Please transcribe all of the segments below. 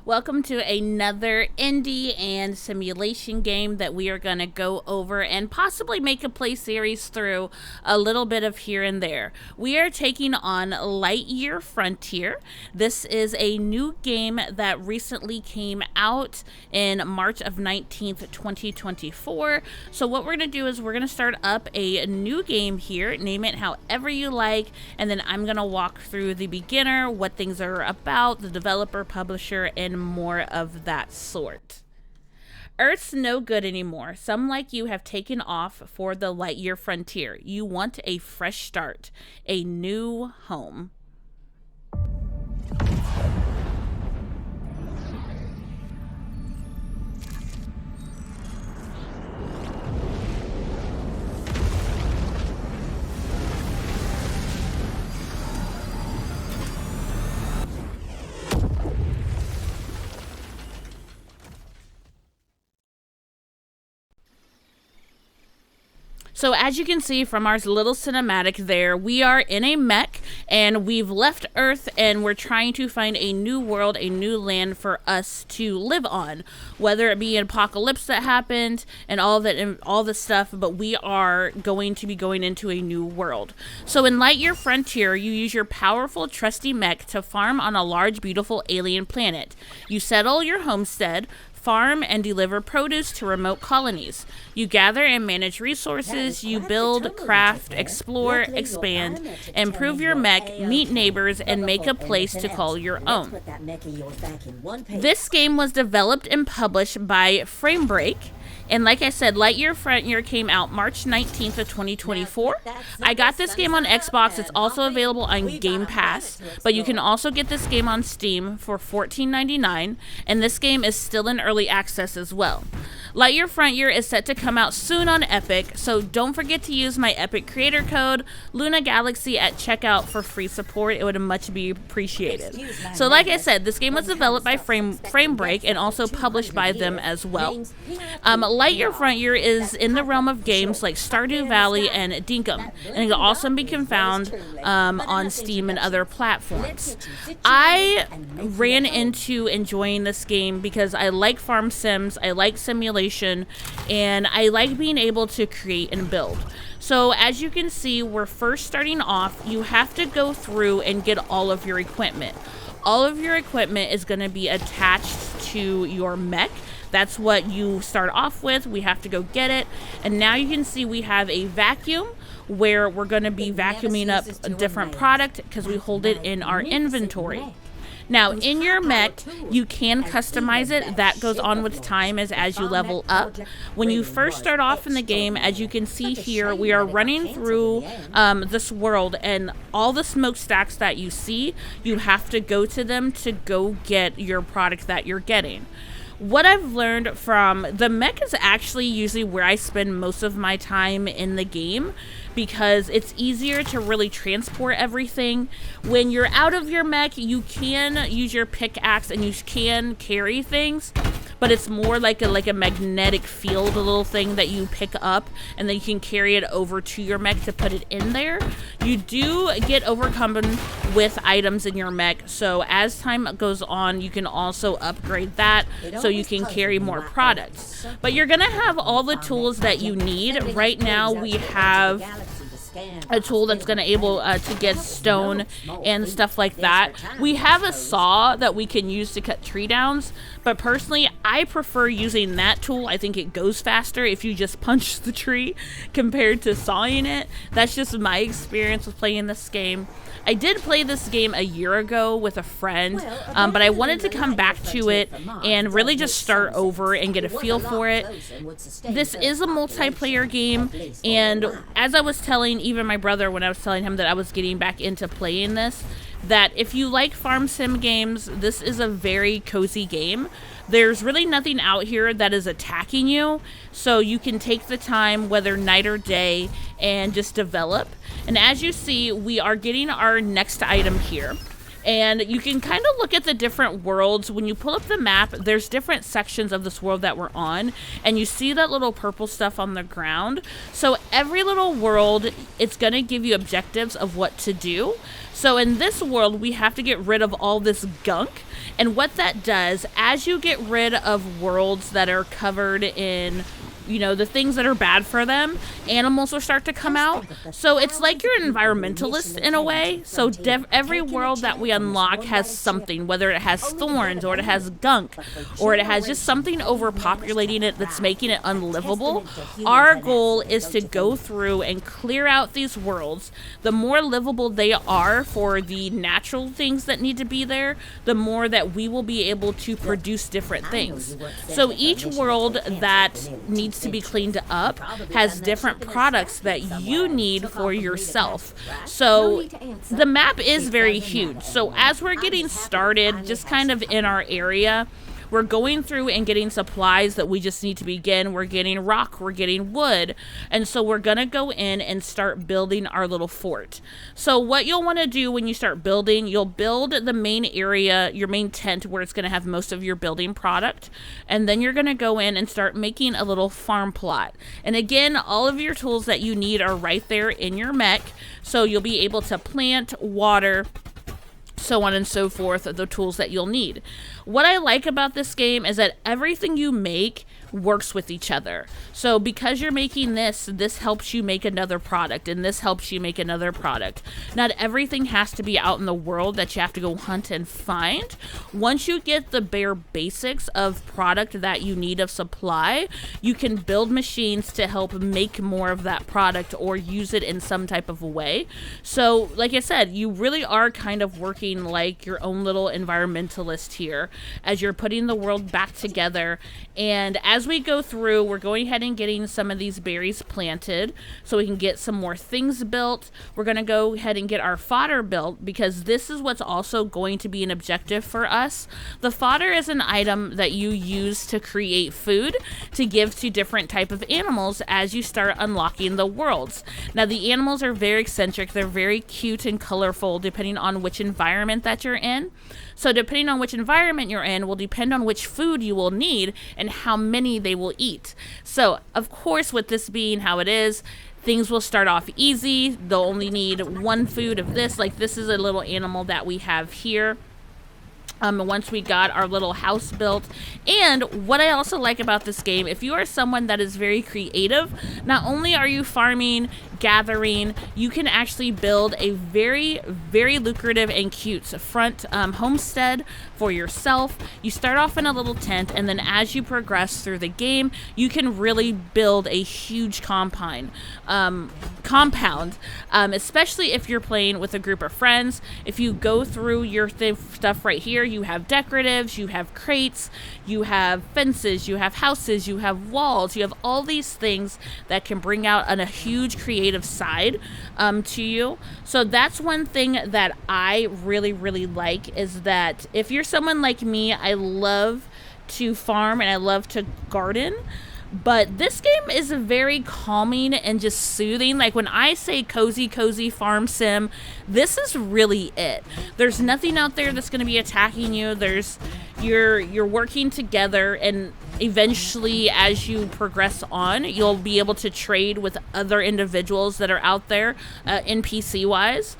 Welcome to another indie and simulation game that we are going to go over and possibly make a play series through a little bit of here and there. We are taking on Lightyear Frontier. This is a new game that recently came out in March of 19th, 2024. So what we're going to do is we're going to start up a new game here, name it however you like, and then I'm going to walk through the beginner, what things are about, the developer, publisher, and more of that sort. Earth's no good anymore. Some like you have taken off for the Lightyear Frontier. You want a fresh start, a new home. So as you can see from our little cinematic there, we are in a mech and we've left Earth and we're trying to find a new world, a new land for us to live on, whether it be an apocalypse that happened and all the stuff, but we are going to be going into a new world. So in Lightyear Frontier, you use your powerful, trusty mech to farm on a large, beautiful alien planet. You settle your homestead, farm and deliver produce to remote colonies. You gather and manage resources, you build, craft, explore, expand, improve your mech, meet neighbors, and make a place to call your own. This game was developed and published by Framebreak. And like I said, Lightyear Frontier came out March 19th of 2024. I got this game on Xbox. It's also available on Game Pass, but you can also get this game on Steam for $14.99, and this game is still in early access as well. Lightyear Frontier is set to come out soon on Epic, so don't forget to use my Epic creator code, Lunagalaxy, at checkout for free support. It would much be appreciated. So like I said, this game was developed by Framebreak and also published by them as well. Lightyear Frontier is in the realm of games like Stardew Valley and Dinkum, and it can also be found on Steam and other platforms. I ran into enjoying this game because I like farm sims, I like simulation, and I like being able to create and build. So as you can see, we're first starting off. You have to go through and get all of your equipment. All of your equipment is going to be attached to your mech. That's what you start off with. We have to go get it. And now you can see we have a vacuum where we're going to be vacuuming up a different product because we hold it in our inventory. Now, in your mech, you can customize it. That goes on with time as you level up. When you first start off in the game, as you can see here, we are running through this world, and all the smokestacks that you see, you have to go to them to go get your product that you're getting. What I've learned from the mech is actually usually where I spend most of my time in the game because it's easier to really transport everything. When you're out of your mech, you can use your pickaxe and you can carry things, but it's more like a magnetic field, a little thing that you pick up and then you can carry it over to your mech to put it in there. You do get overcome with items in your mech, so as time goes on, you can also upgrade that so you can carry more products. But you're gonna have all the tools that you need. Right now we have a tool that's going to able to get stone and stuff like that. We have a saw that we can use to cut tree downs, but personally I prefer using that tool. I think it goes faster if you just punch the tree compared to sawing it. That's just my experience with playing this game. I did play this game a year ago with a friend, but I wanted to come back to it and really just start over and get a feel for it. This is a multiplayer game, and as I was telling even my brother when I was telling him that I was getting back into playing this, that if you like farm sim games, this is a very cozy game. There's really nothing out here that is attacking you, so you can take the time, whether night or day, and just develop. And as you see, we are getting our next item here. And you can kind of look at the different worlds. When you pull up the map, there's different sections of this world that we're on, and you see that little purple stuff on the ground. So every little world, it's going to give you objectives of what to do. So in this world, we have to get rid of all this gunk. And what that does, as you get rid of worlds that are covered in, you know, the things that are bad for them, animals will start to come out. So it's like you're an environmentalist in a way. So every world that we unlock has something, whether it has thorns or it has gunk or it has just something overpopulating it that's making it unlivable. Our goal is to go through and clear out these worlds. The more livable they are for the natural things that need to be there, the more that we will be able to produce different things. So each world that needs to be cleaned up has different products that you need for yourself. So the map is very huge. So as we're getting started, just kind of in our area, we're going through and getting supplies that we just need to begin. We're getting rock, we're getting wood. And so we're going to go in and start building our little fort. So what you'll want to do when you start building, you'll build the main area, your main tent where it's going to have most of your building product. And then you're going to go in and start making a little farm plot. And again, all of your tools that you need are right there in your mech. So you'll be able to plant, water, so on and so forth, the tools that you'll need. What I like about this game is that everything you make works with each other. So because you're making this helps you make another product, and this helps you make another product. Not everything has to be out in the world that you have to go hunt and find. Once you get the bare basics of product that you need of supply, you can build machines to help make more of that product or use it in some type of way. So like I said, you really are kind of working like your own little environmentalist here as you're putting the world back together. And as we go through, we're going ahead and getting some of these berries planted so we can get some more things built. We're going to go ahead and get our fodder built, because this is what's also going to be an objective for us. The fodder is an item that you use to create food to give to different type of animals as you start unlocking the worlds. Now the animals are very eccentric. They're very cute and colorful depending on which environment that you're in. So depending on which environment you're in will depend on which food you will need and how many they will eat. So of course, with this being how it is, things will start off easy. They'll only need one food of this. Like this is a little animal that we have here. Once we got our little house built. And what I also like about this game, if you are someone that is very creative, not only are you farming, gathering, you can actually build a very, very lucrative and cute front homestead for yourself. You start off in a little tent, and then as you progress through the game, you can really build a huge compound, especially if you're playing with a group of friends. If you go through your stuff right here, you have decoratives, you have crates, you have fences, you have houses, you have walls, you have all these things that can bring out a huge creative side to you. So that's one thing that I really, really like, is that if you're someone like me, I love to farm and I love to garden. But this game is very calming and just soothing. Like when I say cozy farm sim, this is really it. There's nothing out there that's going to be attacking you. You're working together, and eventually as you progress on, you'll be able to trade with other individuals that are out there, NPC wise.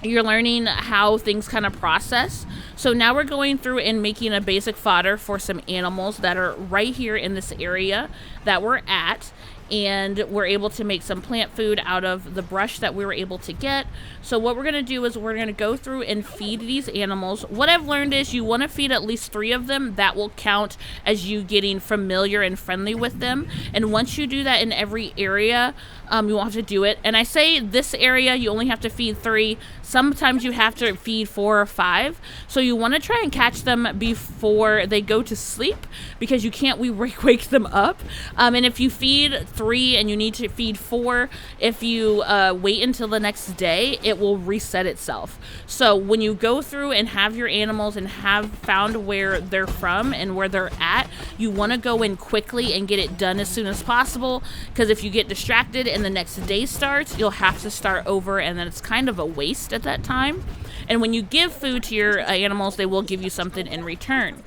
You're learning how things kind of process. So now we're going through and making a basic fodder for some animals that are right here in this area that we're at. And we're able to make some plant food out of the brush that we were able to get. So what we're going to do is we're going to go through and feed these animals. What I've learned is you want to feed at least 3 of them. That will count as you getting familiar and friendly with them. And once you do that in every area, you won't have to do it. And I say this area, you only have to feed 3. Sometimes you have to feed 4 or 5. So you want to try and catch them before they go to sleep, because you can't wake them up. And if you feed 3 and you need to feed 4, if you wait until the next day, it will reset itself. So when you go through and have your animals and have found where they're from and where they're at, you want to go in quickly and get it done as soon as possible, because if you get distracted and the next day starts, you'll have to start over, and then it's kind of a waste at that time. And when you give food to your animals, they will give you something in return.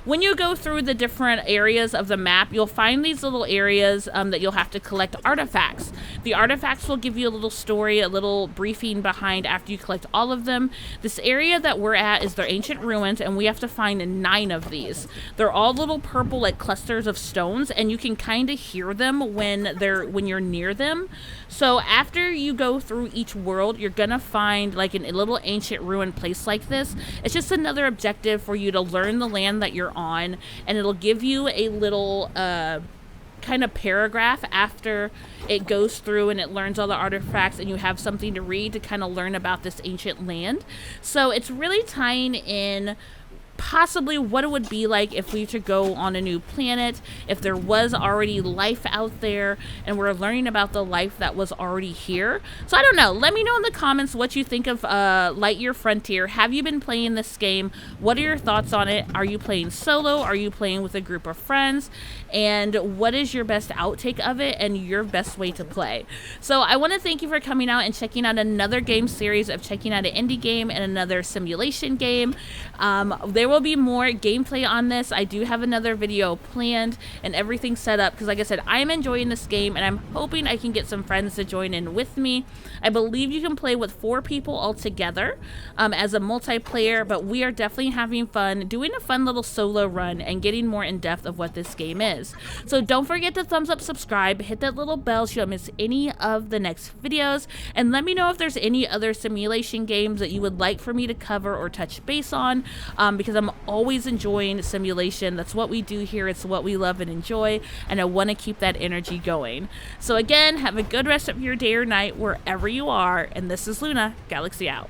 When you go through the different areas of the map, you'll find these little areas that you'll have to collect artifacts. The artifacts will give you a little story, a little briefing behind after you collect all of them. This area that we're at is their ancient ruins, and we have to find 9 of these. They're all little purple like clusters of stones, and you can kind of hear them when you're near them. So after you go through each world, you're gonna find like a little ancient ruin place like this. It's just another objective for you to learn the land that you're on, and it'll give you a little kind of paragraph after it goes through and it learns all the artifacts, and you have something to read to kind of learn about this ancient land. So it's really tying in possibly what it would be like if we were to go on a new planet, if there was already life out there, and we're learning about the life that was already here. So I don't know. Let me know in the comments what you think of Lightyear Frontier. Have you been playing this game? What are your thoughts on it? Are you playing solo? Are you playing with a group of friends? And what is your best outtake of it and your best way to play? So I want to thank you for coming out and checking out another game series of checking out an indie game and another simulation game. There will be more gameplay on this. I do have another video planned and everything set up because, like I said, I'm enjoying this game and I'm hoping I can get some friends to join in with me. I believe you can play with 4 people all together as a multiplayer, but we are definitely having fun doing a fun little solo run and getting more in depth of what this game is. So don't forget to thumbs up, subscribe, hit that little bell so you don't miss any of the next videos, and let me know if there's any other simulation games that you would like for me to cover or touch base on, because I'm always enjoying simulation. That's what we do here. It's what we love and enjoy, and I want to keep that energy going. So again, have a good rest of your day or night wherever you are, and this is Lunagalaxy out.